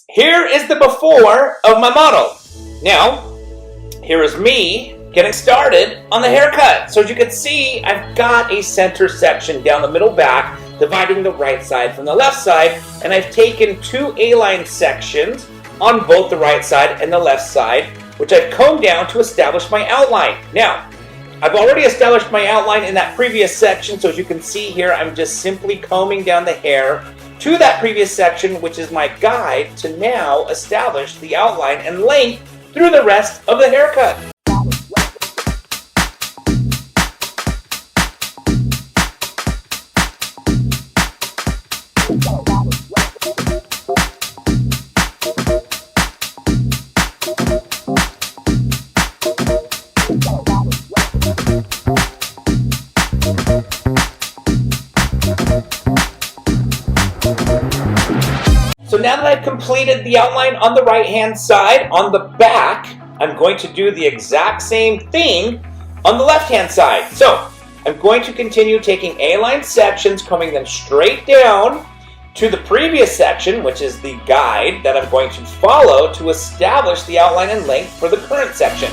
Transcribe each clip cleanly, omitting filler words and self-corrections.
Here is the before of my model. Now, here is me getting started on the haircut. So as you can see, I've got a center section down the middle back, dividing the right side from the left side, and I've taken two A-line sections on both the right side and the left side, which I've combed down to establish my outline. Now, I've already established my outline in that previous section, so as you can see here, I'm just simply combing down the hair to that previous section, which is my guide to now establish the outline and length through the rest of the haircut. So now that I've completed the outline on the right-hand side, on the back, I'm going to do the exact same thing on the left-hand side. So I'm going to continue taking A-line sections, combing them straight down to the previous section, which is the guide that I'm going to follow to establish the outline and length for the current section.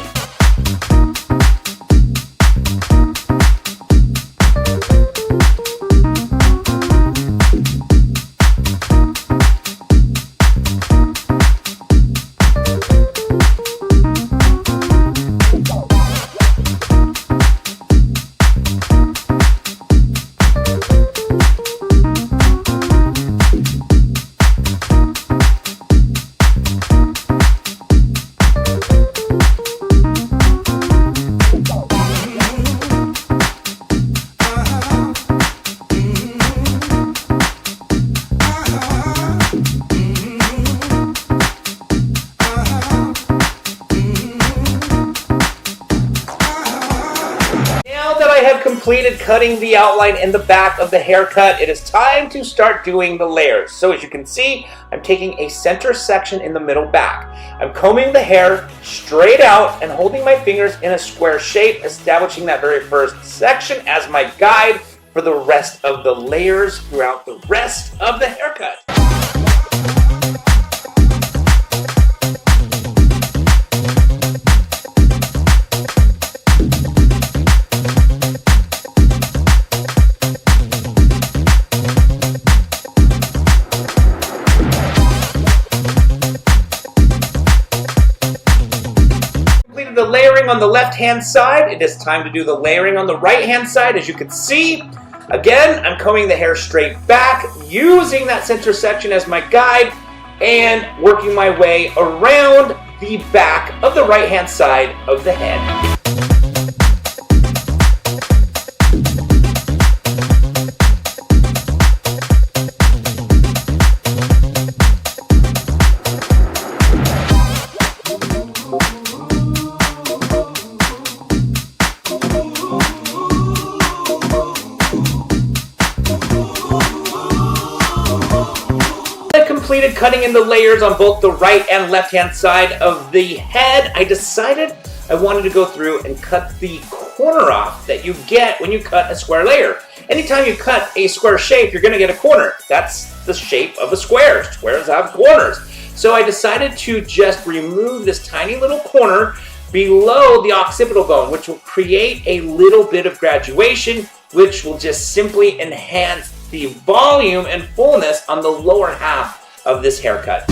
I have completed cutting the outline in the back of the haircut. It is time to start doing the layers. So as you can see, I'm taking a center section in the middle back. I'm combing the hair straight out and holding my fingers in a square shape, establishing that very first section as my guide for the rest of the layers throughout the rest of the haircut. The layering on the left-hand side, it is time to do the layering on the right-hand side. As you can see, again, I'm combing the hair straight back, using that center section as my guide, and working my way around the back of the right-hand side of the head. Completed cutting in the layers on both the right and left-hand side of the head, I decided I wanted to go through and cut the corner off that you get when you cut a square layer. Anytime you cut a square shape, you're going to get a corner. That's the shape of a square. Squares have corners. So I decided to just remove this tiny little corner below the occipital bone, which will create a little bit of graduation, which will just simply enhance the volume and fullness on the lower half of this haircut.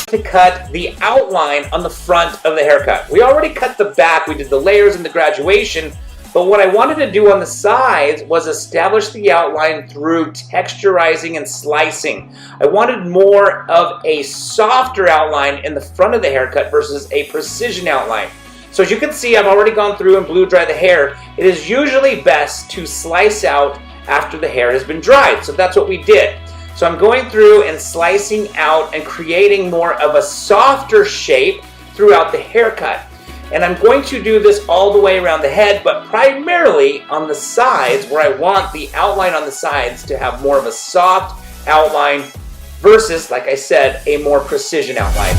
To cut the outline on the front of the haircut. We already cut the back, we did the layers and the graduation, but what I wanted to do on the sides was establish the outline through texturizing and slicing. I wanted more of a softer outline in the front of the haircut versus a precision outline. So as you can see, I've already gone through and blow dry the hair. It is usually best to slice out after the hair has been dried. So that's what we did. So I'm going through and slicing out and creating more of a softer shape throughout the haircut. And I'm going to do this all the way around the head, but primarily on the sides where I want the outline on the sides to have more of a soft outline versus, like I said, a more precision outline.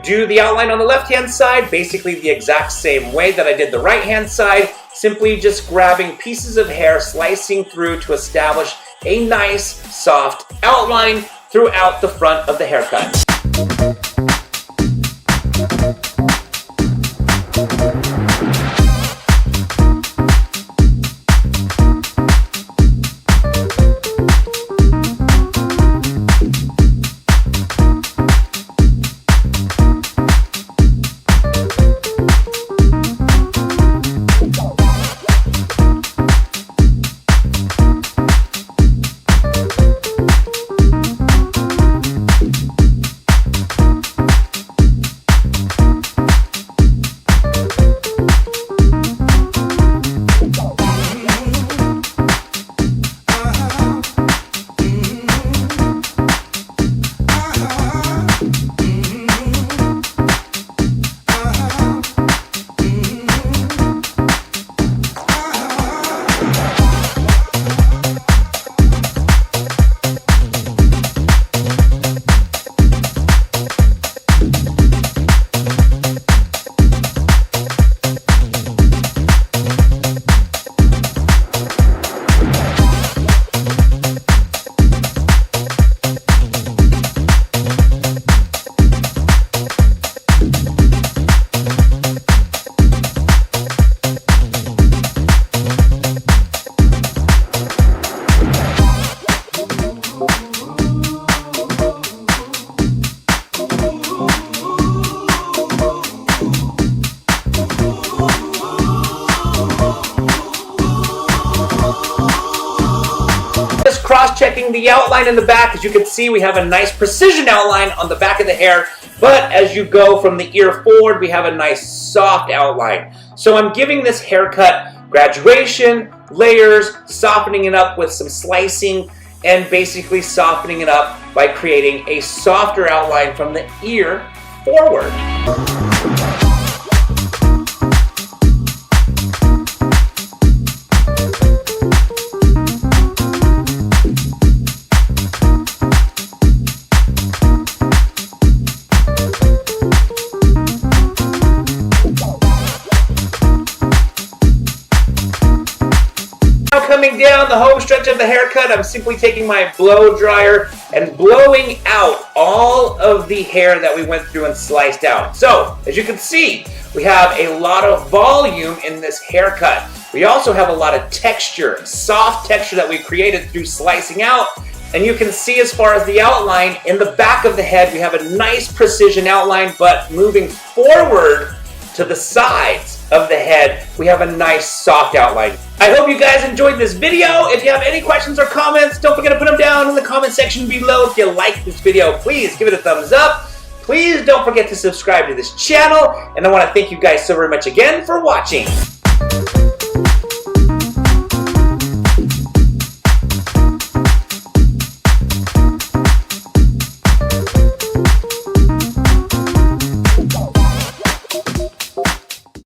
Do the outline on the left-hand side basically the exact same way that I did the right-hand side, simply just grabbing pieces of hair, slicing through to establish a nice, soft outline throughout the front of the haircut. Cross-checking the outline in the back. As you can see, we have a nice precision outline on the back of the hair, but as you go from the ear forward, we have a nice soft outline. So I'm giving this haircut graduation, layers, softening it up with some slicing, and basically softening it up by creating a softer outline from the ear forward. Coming down the home stretch of the haircut, I'm simply taking my blow dryer and blowing out all of the hair that we went through and sliced out. So, as you can see, we have a lot of volume in this haircut. We also have a lot of texture, soft texture that we created through slicing out. And you can see as far as the outline, in the back of the head, we have a nice precision outline, but moving forward to the sides of the head, we have a nice soft outline. I hope you guys enjoyed this video. If you have any questions or comments, don't forget to put them down in the comment section below. If you like this video, please give it a thumbs up. Please don't forget to subscribe to this channel. And I want to thank you guys so very much again for watching.